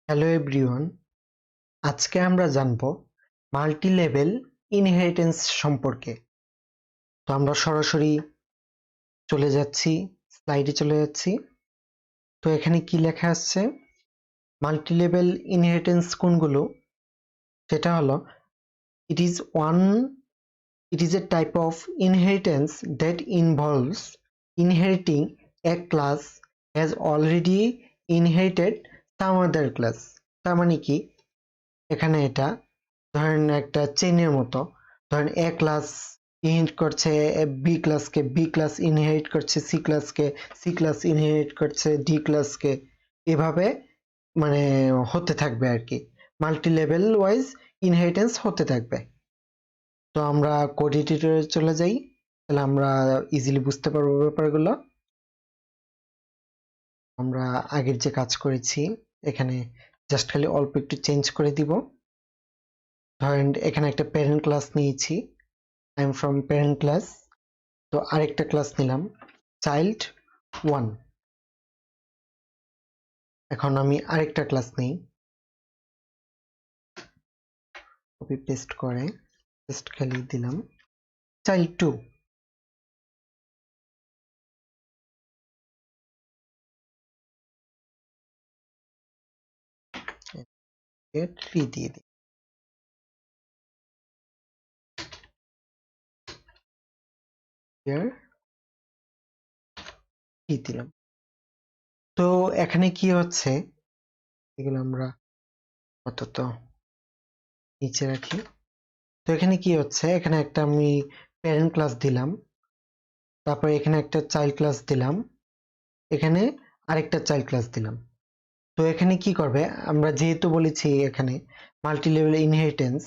Hello everyone, আজকে আমরা জানব মাল্টি লেভেল ইনহেরিটেন্স সম্পর্কে। তো আমরা সরাসরি চলে যাচ্ছি, স্লাইডে চলে যাচ্ছি। তো এখানে কি লেখা আছে, মাল্টি লেভেল ইনহেরিটেন্স কোনগুলো? সেটা হলো it is a type of inheritance that involves inheriting a class has already inherited some other class। তার মানে কি, এখানে এটা ধরেন একটা চেইনের মতো। ধরেন এ ক্লাস ইনহেরিট করছে বি ক্লাসকে, বি ক্লাস ইনহেরিট করছে সি ক্লাসকে, সি ক্লাস ইনহেরিট করছে ডি ক্লাসকে, এভাবে মানে হতে থাকবে আর কি, মাল্টি লেভেল ওয়াইজ ইনহেরিটেন্স হতে থাকবে। তো আমরা কোড এডিটরে চলে যাই, তাহলে আমরা ইজিলি বুঝতে পারবো ব্যাপারগুলো। আমরা আগের যে কাজ করেছি এখানে জাস্ট খালি অল্প একটু চেঞ্জ করে দিব। ধরেন এখানে একটা প্যারেন্ট ক্লাস নিয়েছি, I am from parent class. তো আরেকটা ক্লাস নিলাম চাইল্ড 1। এখন আমি আরেকটা ক্লাস নেই, কপি পেস্ট করে জাস্ট খালি দিলাম চাইল্ড 2। এর 3 দিয়ে দিই। এর 3 দিলাম। তো এখানে কি হচ্ছে, এগুলো আমরা আপাতত নিচে রাখি। তো এখানে কি হচ্ছে, এখানে একটা আমি প্যারেন্ট ক্লাস দিলাম, তারপর এখানে একটা চাইল্ড ক্লাস দিলাম, এখানে আরেকটা চাইল্ড ক্লাস দিলাম। তো এখানে কি করবে, আমরা যেহেতু বলেছি এখানে মাল্টি লেভেল ইনহেরিটেন্স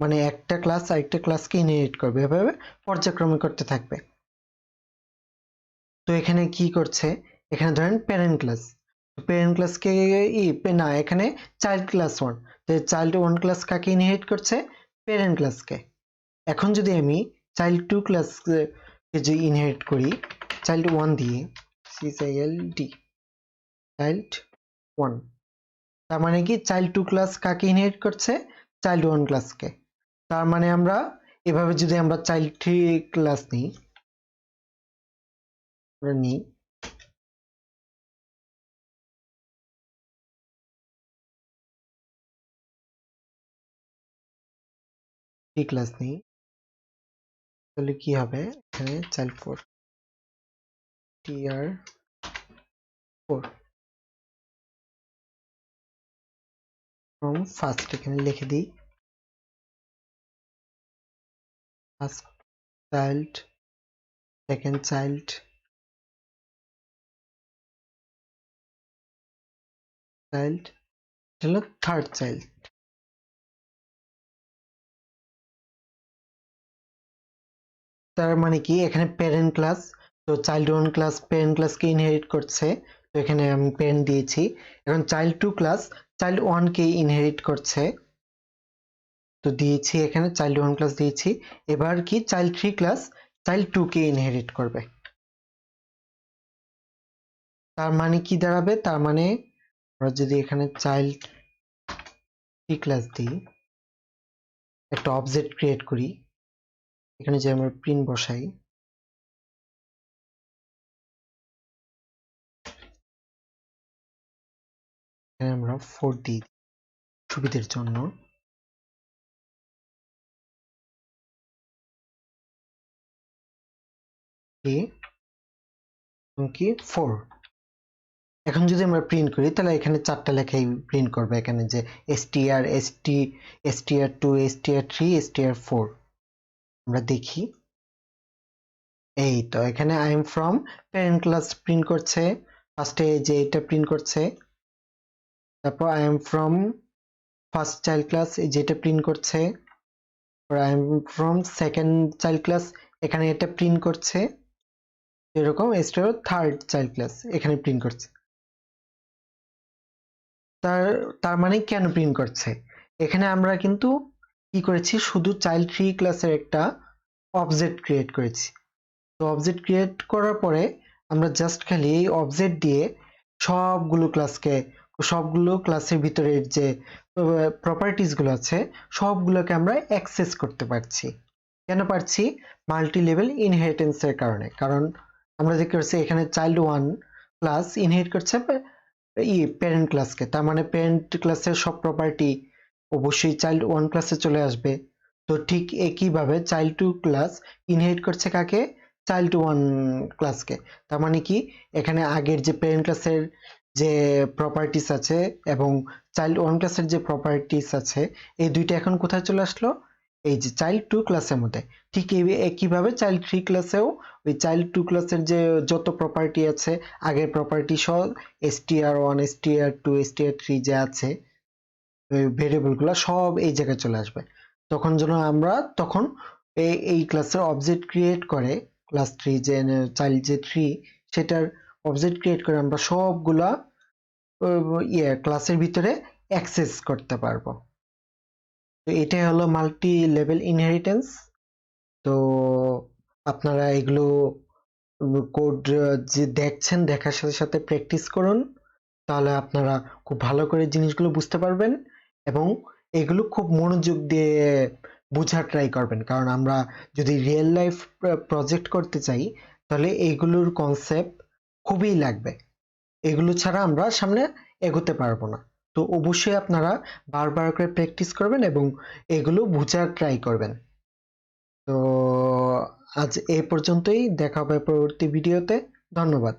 মানে একটা ক্লাস আরেকটা ক্লাসকে ইনহেরিট করবে, এভাবে পর্যায়ক্রমে করতে থাকবে। তো এখানে কি করছে, এখানে ধরেন প্যারেন্ট ক্লাস, প্যারেন্ট ক্লাসকে না, এখানে চাইল্ড ক্লাস 1, তো চাইল্ড 1 ক্লাস কাকে ইনহেরিট করছে, প্যারেন্ট ক্লাসকে। এখন যদি আমি চাইল্ড 2 ক্লাসকে যে ইনহেরিট করি চাইল্ড 1 দিয়ে, CHILD চাইল্ড 1, তার মানে কি চাইল্ড 2 ক্লাস কাকে ইনহেরিট করছে, চাইল্ড 1 ক্লাসকে। তার মানে আমরা এভাবে যদি আমরা চাইল্ড 3 ক্লাস নিই, আমরা নিই ক্লাস নিই, তাহলে কি হবে, এখানে চাইল্ড 4 tr 4 from ফার্স্ট, এখানে লিখে দিই first child, second child, child হলো থার্ড চাইল্ড। তার মানে কি, এখানে প্যারেন্ট ক্লাস, তো চাইল্ড 1 ক্লাস প্যারেন্ট ক্লাসকে ইনহেরিট করছে, তো এখানে আমি প্যারেন্ট দিয়েছি। এখন চাইল্ড 2 ক্লাস চাইল্ড 1 কে ইনহেরিট করছে, তো দিয়েছি এখানে চাইল্ড 1 ক্লাস দিয়েছি। এবার কি চাইল্ড 3 ক্লাস চাইল্ড 2 কে ইনহেরিট করবে। তার মানে কি দাঁড়াবে, তার মানে আমরা যদি এখানে চাইল্ড 3 ক্লাস দিই, একটা অবজেক্ট ক্রিয়েট করি, এখানে যে আমরা প্রিন্ট বসাই, এখানে আমরা 4 দিই সুবিধার জন্য। কি 4। এখন যদি আমরা প্রিন্ট করি তাহলে এখানে 4টা লেখাই প্রিন্ট করবে, এখানে যে str str2 str3 str4। আমরা দেখি, এই তো এখানে I am from parent class print করছে, ফার্স্টে যে এটা প্রিন্ট করছে, তারপর I am from first child class যেটা প্রিন্ট করছে, I am from second child class এখানে এটা প্রিন্ট করছে, এরকম থার্ড চাইল্ড ক্লাস এখানে প্রিন্ট করছে। তার মানে কেন প্রিন্ট করছে, এখানে আমরা কিন্তু কি করেছি, শুধু চাইল্ড 3 ক্লাসের একটা অবজেক্ট ক্রিয়েট করেছি। তো অবজেক্ট ক্রিয়েট করার পরে আমরা জাস্ট খালি এই অবজেক্ট দিয়ে সবগুলো ক্লাসকে সবগুলো ক্লাসের ভিতরে যে প্রপার্টিজ গুলো আছে সবগুলোকে আমরা অ্যাক্সেস করতে পারছি। কেন পারছি? মাল্টি লেভেল ইনহেরিটেন্স এর কারণে। কারণ আমরা দেখতে পাচ্ছি এখানে চাইল্ড 1 ক্লাস ইনহেরিট করছে প্যারেন্ট ক্লাসকে, তার মানে প্যারেন্ট ক্লাসের সব প্রপার্টি অবশ্যই চাইল্ড 1 ক্লাসে চলে আসবে। তো ঠিক একইভাবে চাইল্ড 2 ক্লাস ইনহেরিট করছে কাকে? চাইল্ড 1 ক্লাসকে। তার মানে কি এখানে আগের যে প্যারেন্ট ক্লাসের যে প্রপার্টিস আছে এবং চাইল্ড 1 ক্লাসের যে প্রপার্টিস আছে এই দুইটা এখন কোথায় চলে আসলো? এই যে চাইল্ড 2 ক্লাসের মধ্যে। ঠিক একইভাবে চাইল্ড 3 ক্লাসেও ওই চাইল্ড 2 ক্লাসের যে যত প্রপার্টি আছে আগের প্রপার্টি সহ str1 str2 str3 যে আছে ভেরিয়েবল গুলা সব এই জায়গায় চলে আসবে। তখন যেন আমরা তখন এই ক্লাসের অবজেক্ট ক্রিয়েট করে ক্লাস 3 যে চাইল্ড যে 3 সেটার অবজেক্ট ক্রিয়েট করে আমরা সবগুলা ক্লাসের ভিতরে অ্যাক্সেস করতে পারবো। তো এটাই হলো মাল্টি লেভেল ইনহেরিটেন্স। তো আপনারা এগুলো কোড যে দেখছেন দেখার সাথে সাথে প্র্যাকটিস করুন, তাহলে আপনারা খুব ভালো করে জিনিসগুলো বুঝতে পারবেন এবং এগুলো খুব মনোযোগ দিয়ে বোঝার ট্রাই করবেন। কারণ আমরা যদি রিয়েল লাইফ প্রজেক্ট করতে চাই তাহলে এইগুলোর কনসেপ্ট খুবই লাগবে, এগুলো ছাড়া আমরা সামনে এগোতে পারবো না। তো অবশ্যই আপনারা বারবার করে প্র্যাকটিস করবেন এবং এগুলো বোঝার ট্রাই করবেন। তো আজ এই পর্যন্তই, দেখা হবে পরবর্তী ভিডিওতে। ধন্যবাদ।